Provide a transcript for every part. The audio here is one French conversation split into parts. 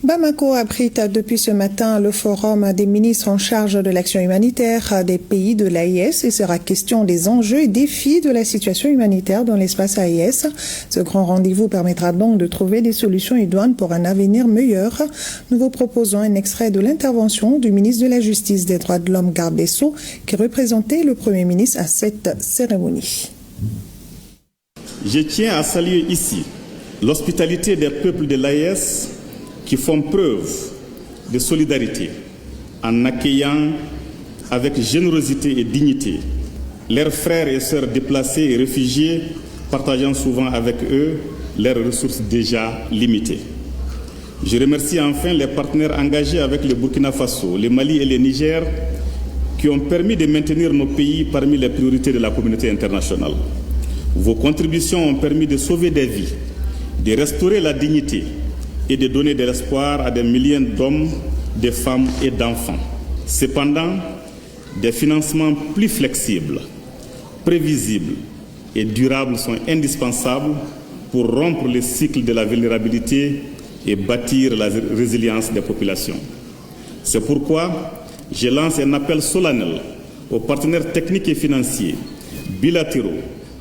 Bamako abrite depuis ce matin le forum des ministres en charge de l'action humanitaire des pays de l'AES et sera question des enjeux et défis de la situation humanitaire dans l'espace AES. Ce grand rendez-vous permettra donc de trouver des solutions idoines pour un avenir meilleur. Nous vous proposons un extrait de l'intervention du ministre de la Justice des Droits de l'Homme, Garba Besso, qui représentait le Premier ministre à cette cérémonie. Je tiens à saluer ici l'hospitalité des peuples de l'AES qui font preuve de solidarité en accueillant avec générosité et dignité leurs frères et sœurs déplacés et réfugiés, partageant souvent avec eux leurs ressources déjà limitées. Je remercie enfin les partenaires engagés avec le Burkina Faso, le Mali et le Niger qui ont permis de maintenir nos pays parmi les priorités de la communauté internationale. Vos contributions ont permis de sauver des vies, de restaurer la dignité et de donner de l'espoir à des milliers d'hommes, de femmes et d'enfants. Cependant, des financements plus flexibles, prévisibles et durables sont indispensables pour rompre le cycle de la vulnérabilité et bâtir la résilience des populations. C'est pourquoi je lance un appel solennel aux partenaires techniques et financiers, bilatéraux,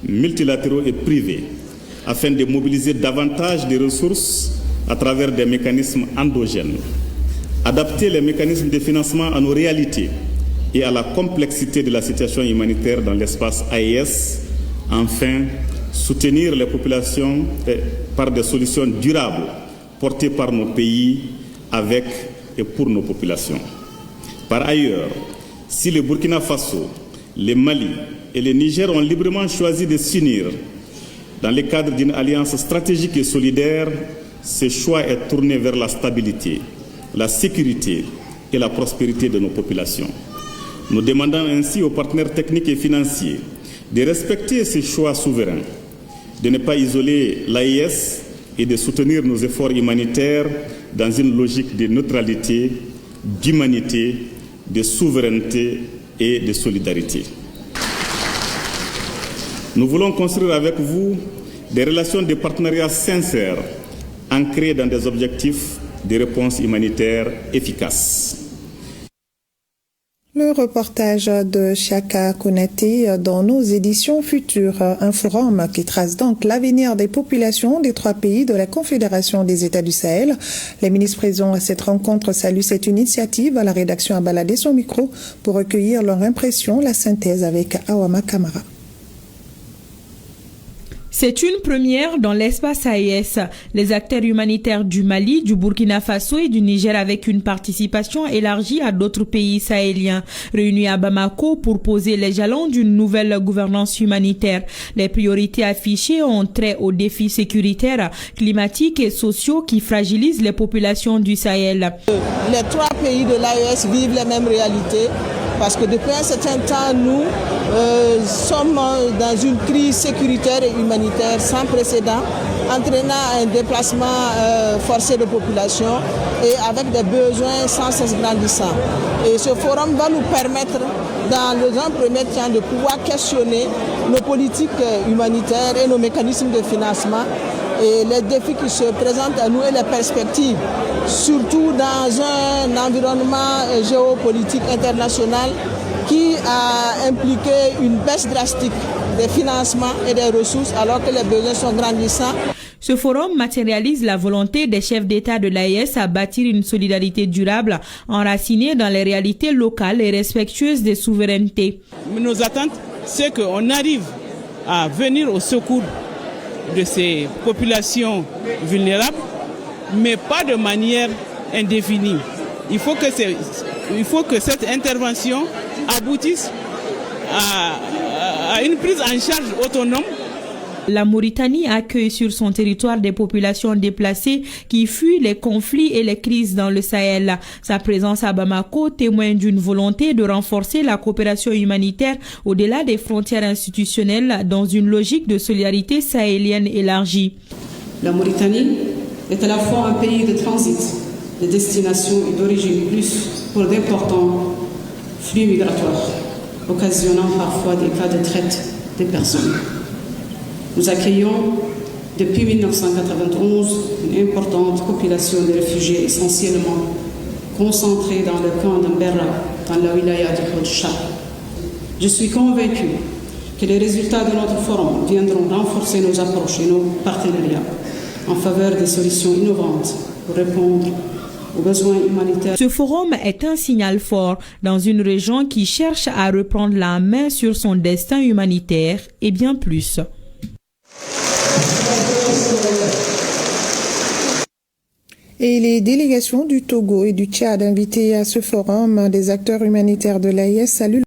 multilatéraux et privés, afin de mobiliser davantage de ressources à travers des mécanismes endogènes. Adapter les mécanismes de financement à nos réalités et à la complexité de la situation humanitaire dans l'espace AES. Enfin, soutenir les populations par des solutions durables portées par nos pays avec et pour nos populations. Par ailleurs, si le Burkina Faso, le Mali et le Niger ont librement choisi de s'unir dans le cadre d'une alliance stratégique et solidaire, ce choix est tourné vers la stabilité, la sécurité et la prospérité de nos populations. Nous demandons ainsi aux partenaires techniques et financiers de respecter ces choix souverains, de ne pas isoler l'AES et de soutenir nos efforts humanitaires dans une logique de neutralité, d'humanité, de souveraineté et de solidarité. Nous voulons construire avec vous des relations de partenariat sincères, ancrées dans des objectifs de réponse humanitaire efficaces. Le reportage de Chaka Konaté dans nos éditions futures. Un forum qui trace donc l'avenir des populations des 3 pays de la Confédération des États du Sahel. Les ministres présents à cette rencontre saluent cette initiative. La rédaction a baladé son micro pour recueillir leur impression. La synthèse avec Awama Kamara. C'est une première dans l'espace AES. Les acteurs humanitaires du Mali, du Burkina Faso et du Niger avec une participation élargie à d'autres pays sahéliens, réunis à Bamako pour poser les jalons d'une nouvelle gouvernance humanitaire. Les priorités affichées ont trait aux défis sécuritaires, climatiques et sociaux qui fragilisent les populations du Sahel. Les 3 pays de l'AES vivent les mêmes réalités. Parce que depuis un certain temps, nous sommes dans une crise sécuritaire et humanitaire sans précédent, entraînant un déplacement forcé de population et avec des besoins sans cesse grandissants. Et ce forum va nous permettre, dans un premier temps, de pouvoir questionner nos politiques humanitaires et nos mécanismes de financement et les défis qui se présentent à nous et les perspectives, surtout dans un environnement géopolitique international qui a impliqué une baisse drastique des financements et des ressources alors que les besoins sont grandissants. Ce forum matérialise la volonté des chefs d'État de l'AES à bâtir une solidarité durable, enracinée dans les réalités locales et respectueuse des souverainetés. Nos attentes, c'est qu'on arrive à venir au secours de ces populations vulnérables, mais pas de manière indéfinie. Il faut que cette intervention aboutisse à une prise en charge autonome. La Mauritanie accueille sur son territoire des populations déplacées qui fuient les conflits et les crises dans le Sahel. Sa présence à Bamako témoigne d'une volonté de renforcer la coopération humanitaire au-delà des frontières institutionnelles dans une logique de solidarité sahélienne élargie. La Mauritanie est à la fois un pays de transit, de destination et d'origine, plus pour d'importants flux migratoires, occasionnant parfois des cas de traite des personnes. Nous accueillons Depuis 1991, une importante population de réfugiés essentiellement concentrée dans le camp d'Amberra, dans la wilaya du Haut-Chab. Je suis convaincue que les résultats de notre forum viendront renforcer nos approches et nos partenariats en faveur des solutions innovantes pour répondre aux besoins humanitaires. Ce forum est un signal fort dans une région qui cherche à reprendre la main sur son destin humanitaire et bien plus. Et les délégations du Togo et du Tchad invitées à ce forum des acteurs humanitaires de l'AIS saluent